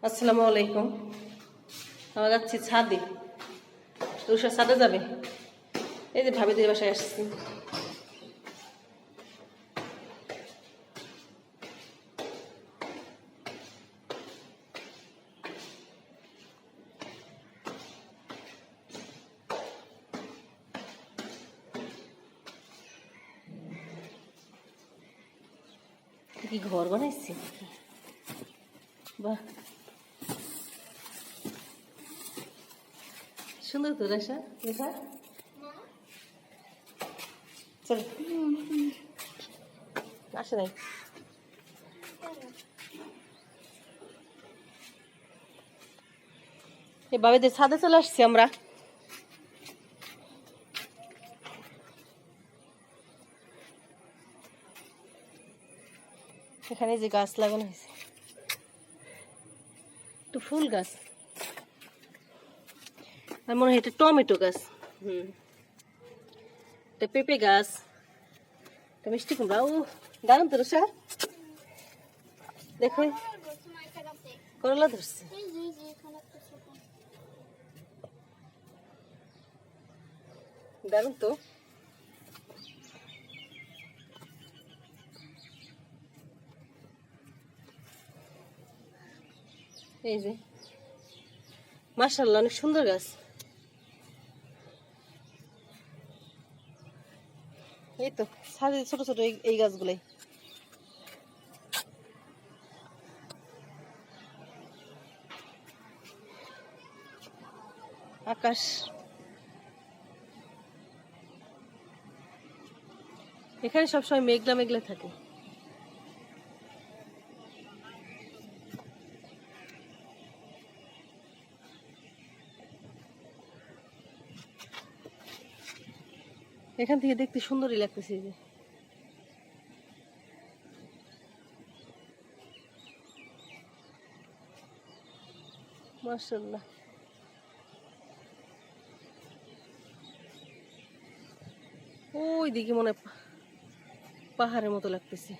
আসসালামু আলাইকুম। আমরা যাচ্ছি ছাদে। রুষা ছাদে যাবে। এই যে ভাবিদের বাসায় আসছি। কি ঘর বানাইছি, বাহ সুন্দর তো রেশা রেখা। চলো আসে নাই। এই বাবিদের ছাদে চলে আসছি আমরা। এখানে যে গাছ লাগানো হয়েছে, একটু ফুল গাছ, আর মনে হয় এটা টমেটো গাছ। এটা পেঁপে গাছ, এটা মিষ্টি কুমড়া। ও দারুন তো রুষা, দেখো করলা ধরছে। দারুন তো। এই যে মাশাআল্লাহ, অনেক সুন্দর গাছ। এই তো ছাদে ছোট ছোট এই গাছগুলাই। আকাশ, এখানে সবসময় মেঘলা মেঘলা থাকে। এখান থেকে দেখতে সুন্দরই লাগতেছে। এই যে মাশাআল্লাহ, ওই দিকে মনে হয় পাহাড়ের মতো লাগতেছে।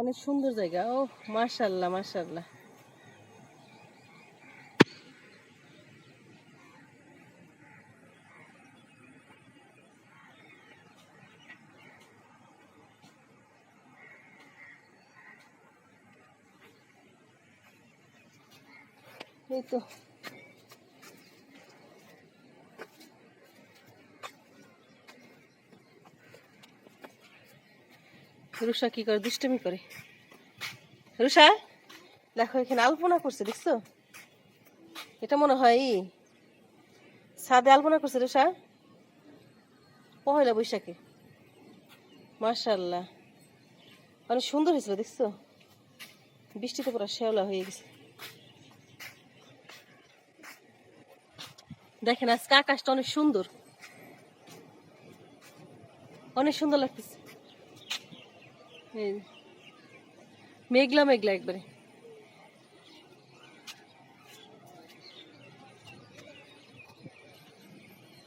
অনেক সুন্দর জায়গা। ও মাশাআল্লাহ মাশাআল্লাহ। এই তো রুষা কি করে, দুষ্টুমি করে। রুষা দেখো, এখানে আলপনা করছে, দেখছো? এটা মনে হয় ছাদে আলপনা করছে রুষা, পহেলা বৈশাখে। মাশাআল্লাহ, অনেক সুন্দর হয়েছিল, দেখছো? বৃষ্টিতে পুরো শ্যাওলা হয়ে গেছে। দেখেন আজকে আকাশটা অনেক সুন্দর, অনেক সুন্দর লাগতেছে। মেঘলা মেঘলা একবারে।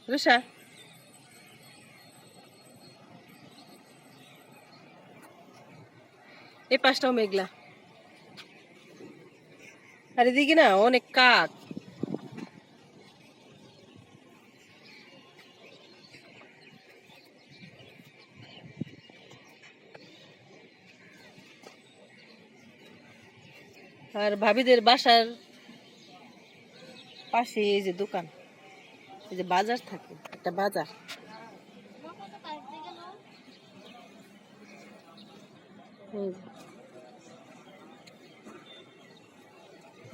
রুষা এই পাশটাও মেঘলা, আর এদিকে না অনেক কাক। আর ভাবিদের বাসার পাশে এই যে দোকান, এই যে বাজার থাকে, একটা বাজার।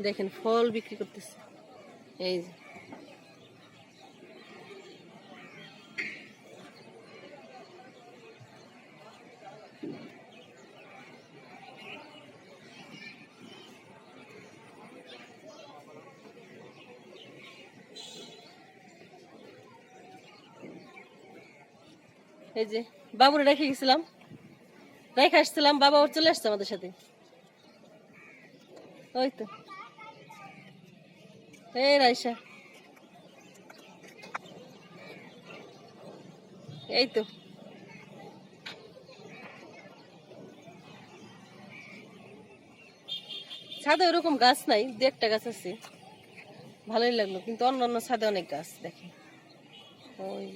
দেখেন ফল বিক্রি করতেছে। এই যে এই যে বাবুরে রেখে গেছিলাম, রেখে আসছিলাম, বাবা ওর চলে আসছে আমাদের সাথে। ওই তো এই রাইসা, এই তো ছাদে ওরকম গাছ নাই, দু একটা গাছ আছে, ভালোই লাগলো, কিন্তু অন্য অন্য ছাদে অনেক গাছ দেখে। ওই